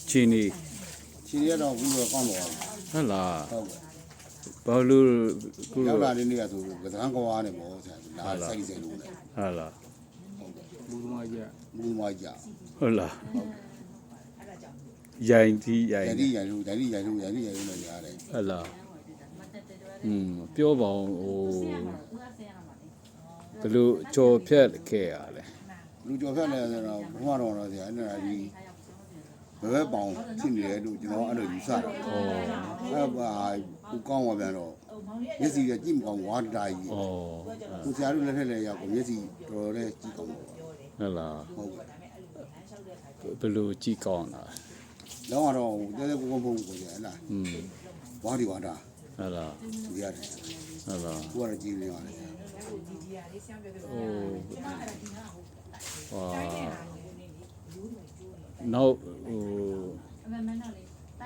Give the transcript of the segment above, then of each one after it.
ချီနီ ခြေရတော့ဘူးတော့ကောင်းတော့ ဟုတ်လား ဟုတ် ဘာလို့ခု ကဲ့ လို ရောက်လာတဲ့နေ့ကဆိုကစားကွာနေပေါ့ဆရာလာစိုက်စိတ်လို့လေ ဟုတ်လား ဘူးမကြ ဟုတ်လားရိုင်တီးရိုင် ရည်ရည်လို့နဲ့ရတယ် ဟုတ်လားပြောပါအောင်ဟိုဘယ်လိုကြော်ဖြတ်ခဲ့ရလဲ လူကြော်ဖြတ်လဲဆိုတော့ဘုမတော်ဆရာအဲ့ဒါကြီးဘယ်ပေါင်ဖြစ်နေတယ်လို့ကျွန်တော်အဲ့လိုယူဆတာအဲ့ဘာကိုကောင်းသွားပြန်တော့မျက်စိကကြည့်မကောင်းဝါတာကြီးကိုဆရာတို့လက်ထက်လည်းရောက်ကိုမျက်စိတော်တော်လေးကြည့်ကောင်းတော့ ဟုတ်လား ဟုတ် ဘယ်လိုကြည့်ကောင်းလား လောကတော့တဲတဲကိုကိုကိုကိုရလားဝါဒီဝါတာ ဟုတ်လား ဒီရတယ် ဟုတ်လား ကိုကတော့ကြည့်နေရတယ် ဟိုနောက်ဟို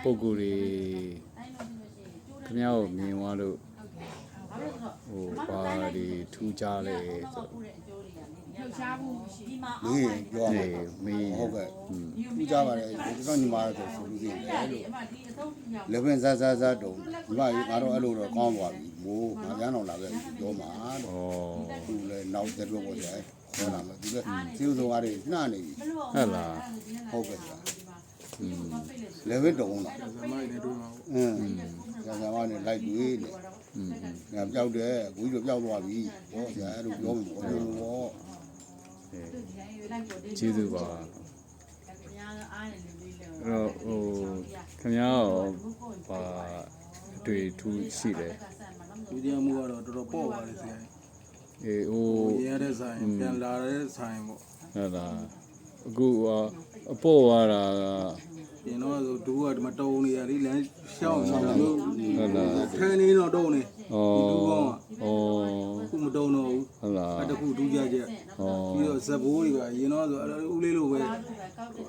ပုံကူတွေခင်ဗျားကိုမြင်သွားလို့ဟိုဘာတွေထူးခြားလဲဆို မင်းပြောရ နေ မှာ မင်း ဟုတ်ကဲ့ထူးကြပါလေကျွန်တော်ညီမတို့ဆိုလူကြီးတယ်လို့လေပင်ဇာတုံညီမငါတို့အဲ့လိုတော့ကောင်းသွားပြီမိုးငါပြန်တော့လာပဲပြောမှာတော့ ဩ သူလည်းနောက်တက်တော့ပေါ့ကြာခေါ်လာမယ်သူလည်းစီးဥဆုံးကားတွေနှာနေပြီ ဟုတ်လား ဟုတ်ကဲ့လေပင်တုံလား ဇမိုင်းနဲ့တွေ့မှာ ဇာမနဲ့လိုက်တွေ့နေငါပြောက်တယ်ကိုကြီးတို့ပြောက်သွားပြီဟောဆရာအဲ့လိုပြောမှာပေါ့လို့ပေါ့ ကျေးဇူးပါအဲ့တော့ဟိုခင်ဗျားရောဘာအတွေ့ထူးရှိတယ် ဒီတရားမှုကတော့တော်တော်ပေါ့ပါလေဆရာ အေးဟို ရတဲ့ဆိုင်ပြန်လာတဲ့ဆိုင်ပေါ့ ဟုတ်လားအခုအပေါ်ဝါတာက ပြင်တော့ဆိုဒူးကဒီမှာတုံနေရလေးလမ်းရှောင်းနေတာလို့ ဟုတ်လား ခဲနေတော့တုံနေ ဩ ဒူးကောင်း ဩ ခုမတုံတော့ဘူး ဟုတ်လား အဲ့တခုဒူးကြကြ ဩ ပြီးတော့ဇဘိုးတွေကရင်တော့ဆိုဦးလေးလိုပဲ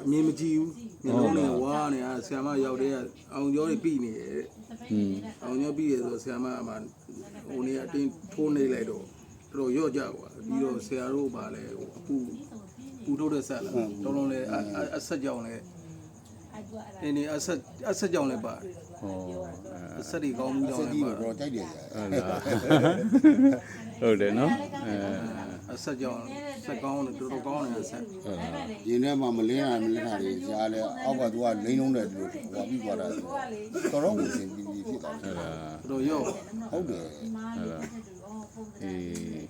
အမြင်မကြည့်ဘူးညလုံးနဲ့ဝါနေတာဆရာမရောက်တဲ့အောင်ကျော်တွေပြီးနေတယ် အောင်ကျော်ပြီးရဆိုဆရာမအမှဟိုနေအတင်းထိုးနေလိုက်တော့တော်ရော့ကြကွာပြီးတော့ဆရာတို့ပါလဲဟိုအခုပူထုတ်တဲ့ဆက်လာတော်လုံးလဲအဆက်ကြောင်လဲအင်းအဆက်ကြောင်လဲပါ ဩ အဆက်တွေကောင်းမှုကြော စ င် က် လဲ ကြီး ပါ တော့တိုက်တယ်ဆရာ ဟုတ်လားဟုတ်တယ်နော် အဆက်ကြောင်ဆက်ကောင်းတယ်တော်တော်ကောင်းတယ်ဆက် ရင်ထဲမှာမလင်းတာမလင်းတာတွေရှားလဲအောက်ကသူကလိမ့်လုံးတယ်လို့ဟောပြီးသွားတာတော်တော်ကိုစင်ပြီးဖြစ်သွားတယ် တော်ရော့ ဟုတ်တယ် ဟုတ်လားအေး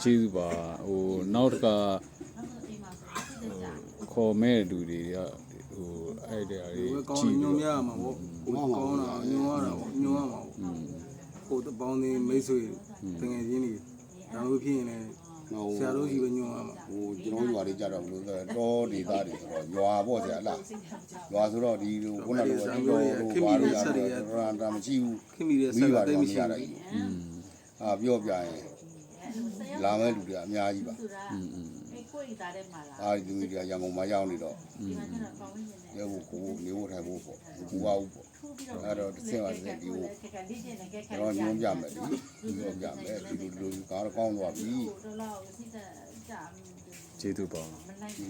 ကျေးဇူးပါဟိုနောက်တစ်ခါခေါ်မဲ့လူတွေကဟိုအဲ့ဒါတွေ ကောင်း ကြည့် ညွန်ရမှာပေါ့ကောင်းတာညွန်ရတာပေါ့ညွန်ရမှာပေါ့ဟိုတပေါင်းသေးမိတ်ဆွေတငယ်ချင်းတွေဒါလို့ဖြစ်ရင်လည်းဆရာတို့ကြီးပဲညွန်ရမှာ ဟိုကျွန်တော်ရွာလေးကြတော့ဘလို့ဆိုတော့ဒေသတွေဆိုတော့ရွာပေါ့ဆရာလားရွာဆိုတော့ဒီခုနကလိုတော့ဘာလို့ရတော့တာမရှိဘူး ခင်မိတဲ့ဆ မိ က် ဘ လာ တွေ တိတ် မ မရှိ ရ ဘူး တာကြီးပြောပြရင်လာမဲ့လူတွေအများကြီးပါလူတွေကရန်ကုန်မှာရောက်နေတော့ရဲဖို့ကိုနေဖို့ထိုင်ဖို့ပေါ့ဘူပါဘူးပေါ့အဲ့တော့တစ်ဆင့်ပါတစ်ဆင့်ဒီကိုကျွန်တော်ညွှန်ပြမယ်ဒီညွှန်ပြမယ်ဒီလိုကားတော့ကောင်းသွားပြီ ကျေးဇူးပါ ဒီ